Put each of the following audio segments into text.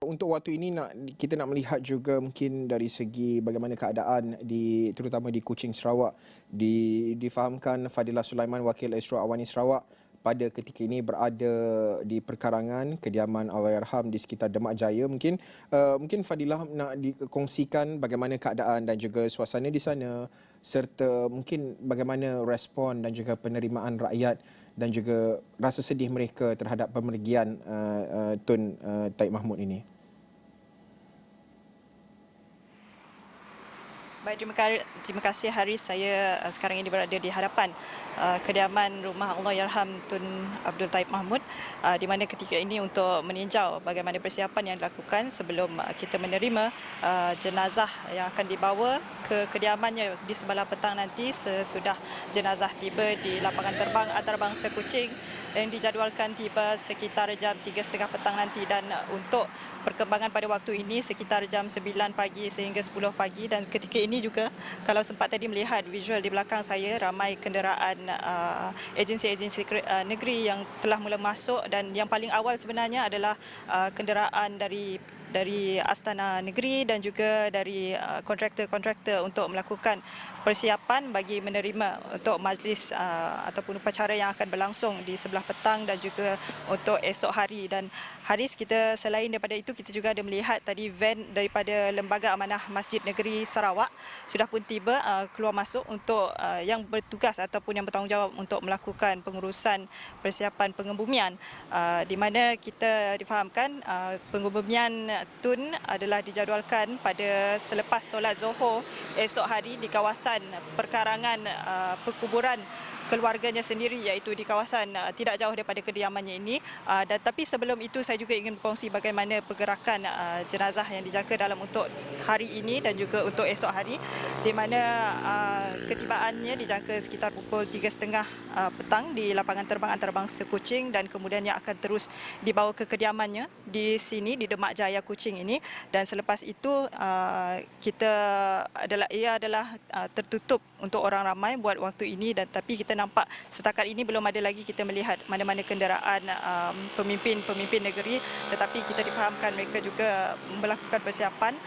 Untuk waktu ini kita nak melihat juga mungkin dari segi bagaimana keadaan terutama di Kuching Sarawak. Difahamkan Fadilah Sulaiman, Wakil Esro Awani Sarawak, pada ketika ini berada di perkarangan kediaman Allahyarham di sekitar Demak Jaya. Mungkin Fadilah nak dikongsikan bagaimana keadaan dan juga suasana di sana, serta mungkin bagaimana respon dan juga penerimaan rakyat dan juga rasa sedih mereka terhadap pemergian Tun Taib Mahmud ini. Baik, terima kasih Haris. Saya sekarang ini berada di hadapan kediaman rumah Allahyarham Tun Abdul Taib Mahmud, di mana ketika ini untuk meninjau bagaimana persiapan yang dilakukan sebelum kita menerima jenazah yang akan dibawa ke kediamannya di sebelah petang nanti sesudah jenazah tiba di lapangan terbang antarabangsa Kuching yang dijadualkan tiba sekitar jam 3.30 petang nanti, dan untuk perkembangan pada waktu ini sekitar jam 9 pagi sehingga 10 pagi. Dan ketika ini juga, kalau sempat tadi melihat visual di belakang saya, ramai kenderaan agensi-agensi negeri yang telah mula masuk, dan yang paling awal sebenarnya adalah kenderaan dari Astana Negeri dan juga dari kontraktor-kontraktor untuk melakukan persiapan bagi menerima untuk majlis ataupun upacara yang akan berlangsung di sebelah petang dan juga untuk esok hari. Dan Haris, kita selain daripada itu, kita juga ada melihat tadi van daripada Lembaga Amanah Masjid Negeri Sarawak sudah pun tiba keluar masuk untuk yang bertugas ataupun yang bertanggungjawab untuk melakukan pengurusan persiapan pengebumian, di mana kita difahamkan pengebumian Tun adalah dijadualkan pada selepas solat Zuhur esok hari di kawasan perkarangan perkuburan keluarganya sendiri, iaitu di kawasan tidak jauh daripada kediamannya ini. Tapi sebelum itu, saya juga ingin berkongsi bagaimana pergerakan jenazah yang dijangka dalam untuk hari ini dan juga untuk esok hari, di mana ketibaannya dijangka sekitar pukul 3.30 petang di lapangan terbang antarabangsa Kuching, dan kemudiannya akan terus dibawa ke kediamannya di sini di Demak Jaya Kuching ini. Dan selepas itu ia adalah tertutup untuk orang ramai buat waktu ini, dan tapi kita nampak setakat ini belum ada lagi kita melihat mana-mana kenderaan pemimpin negeri, tetapi kita difahamkan mereka juga melakukan persiapan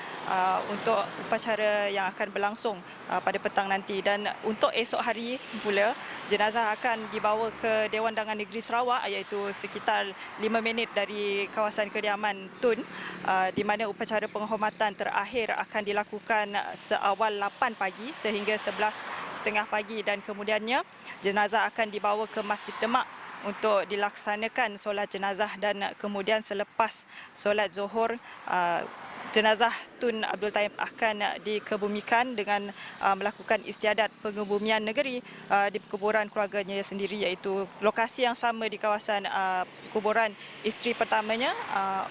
untuk upacara yang akan berlangsung pada petang nanti. Dan untuk esok hari pula, jenazah akan dibawa ke Dewan Dangan Negeri Sarawak, iaitu sekitar 5 minit dari kawasan kediaman Tun, di mana upacara penghormatan terakhir akan dilakukan seawal 8 pagi sehingga 11.30 pagi, dan kemudiannya jenazah akan dibawa ke Masjid Demak untuk dilaksanakan solat jenazah. Dan kemudian selepas solat Zuhur, jenazah Tun Abdul Taib akan dikebumikan dengan melakukan istiadat pengebumian negeri di kuburan keluarganya sendiri, iaitu lokasi yang sama di kawasan kuburan isteri pertamanya,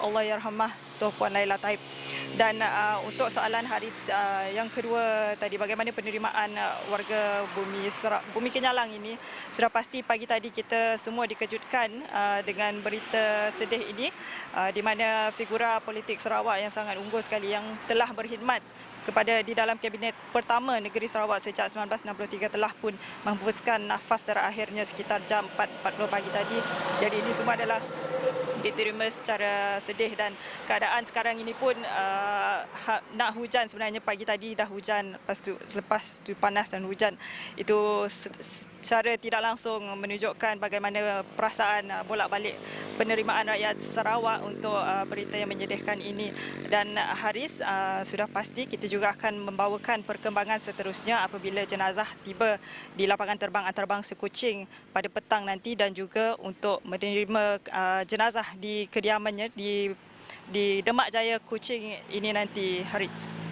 Allahyarhamah Tuan Puan Laila Taib. Dan untuk soalan Haris yang kedua tadi, bagaimana penerimaan warga Bumi Kenyalang ini, sudah pasti pagi tadi kita semua dikejutkan dengan berita sedih ini, di mana figura politik Sarawak yang sangat unggul sekali, yang telah berkhidmat di dalam kabinet pertama negeri Sarawak sejak 1963, telah pun menghembuskan nafas terakhirnya sekitar jam 4.40 pagi tadi. Jadi ini semua adalah diterima secara sedih, dan keadaan sekarang ini pun nak hujan. Sebenarnya pagi tadi dah hujan, selepas tu panas dan hujan. Itu secara tidak langsung menunjukkan bagaimana perasaan bolak-balik penerimaan rakyat Sarawak untuk berita yang menyedihkan ini. Dan Haris, sudah pasti kita juga akan membawakan perkembangan seterusnya apabila jenazah tiba di lapangan terbang antarabangsa Kuching pada petang nanti, dan juga untuk menerima jenazah di kediamannya di Demak Jaya Kuching ini nanti, Haris.